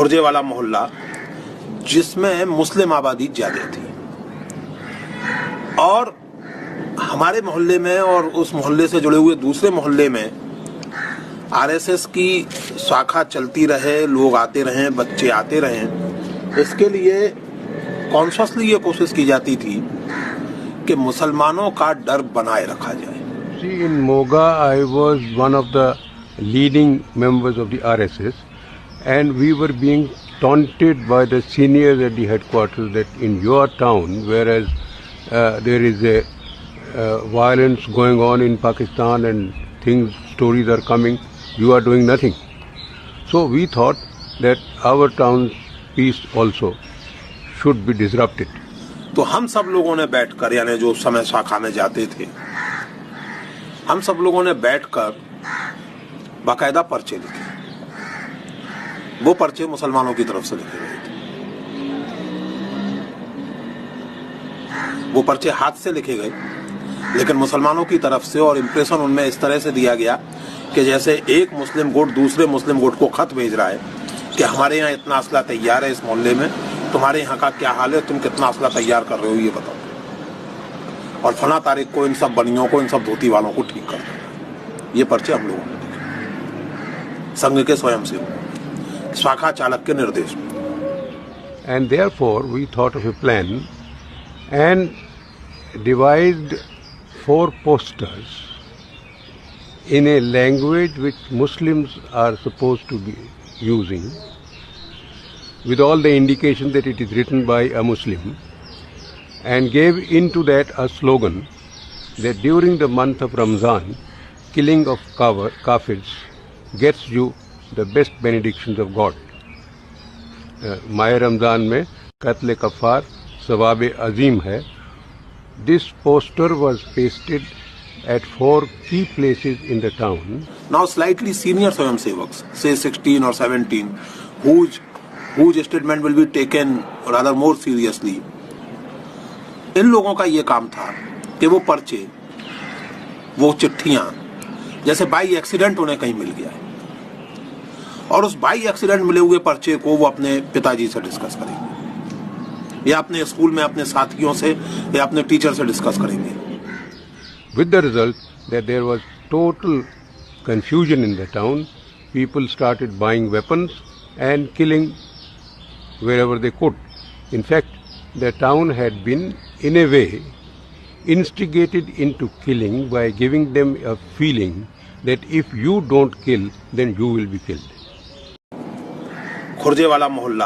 खुर्जे वाला मोहल्ला जिसमें मुस्लिम आबादी ज्यादा थी, और हमारे मोहल्ले में और उस मोहल्ले से जुड़े हुए दूसरे मोहल्ले में आरएसएस की शाखा चलती रहे, लोग आते रहें, बच्चे आते रहें। इसके लिए कॉन्शियसली ये कोशिश की जाती थी कि मुसलमानों का डर बनाए रखा जाए। See, in Moga, I was one of the leading members of the RSS, and we were being taunted by the seniors at the headquarters that in your town, whereas there is a violence going on in Pakistan and stories are coming, you are doing nothing. So we thought that our town's peace also should be disrupted. तो हम सब लोगों ने बैठकर, यानी जो उस समय शाखा में जाते थे, हम सब लोगों ने बैठकर बाकायदा पर्चे लिखे। वो पर्चे मुसलमानों की तरफ से लिखे गए थे। वो पर्चे हाथ से लिखे गए, लेकिन मुसलमानों की तरफ से, और इंप्रेशन उनमें इस तरह से दिया गया कि जैसे एक मुस्लिम गुट दूसरे मुस्लिम गुट को खत भेज रहा है कि हमारे यहाँ इतना असला तैयार है इस मोहल्ले में, तुम्हारे यहाँ का क्या हाल है, तुम कितना असला तैयार कर रहे हो ये बताओ, और फला तारीख को इन सब बनियों को, इन सब धोती वालों को ठीक कर दो। ये पर्चे हम लोगों ने लिखे, संघ के स्वयं सेवक, शाखा चालक के निर्देश। And therefore we thought of a plan and devised 4 posters in a language which Muslims are supposed to be using, with all the indication that it is written by a Muslim, and gave into that a slogan that during the month of Ramzan, killing of kafirs gets you the best benedictions of God. माह रमज़ान में कत्ल कफ़ार सवाब अजीम है. This poster was pasted at 4 key places in the town. Now slightly senior Swayam Sevaks, say 16 or 17, whose statement will be taken rather more seriously. इन लोगों का ये काम था कि वो पर्चे, वो चिट्ठियां, जैसे बाई एक्सीडेंट उन्हें कहीं मिल गया है, और उस बाई एक्सीडेंट मिले हुए पर्चे को वो अपने पिताजी से डिस्कस करेंगे, या अपने स्कूल में अपने साथियों से या अपने टीचर से डिस्कस करेंगे. With the result that there was total confusion in the town. People started buying weapons and killing wherever they could. In fact, the town had been, in a way, instigated into killing by giving them a feeling that if you don't kill, then you will be killed. खुर्जे वाला मोहल्ला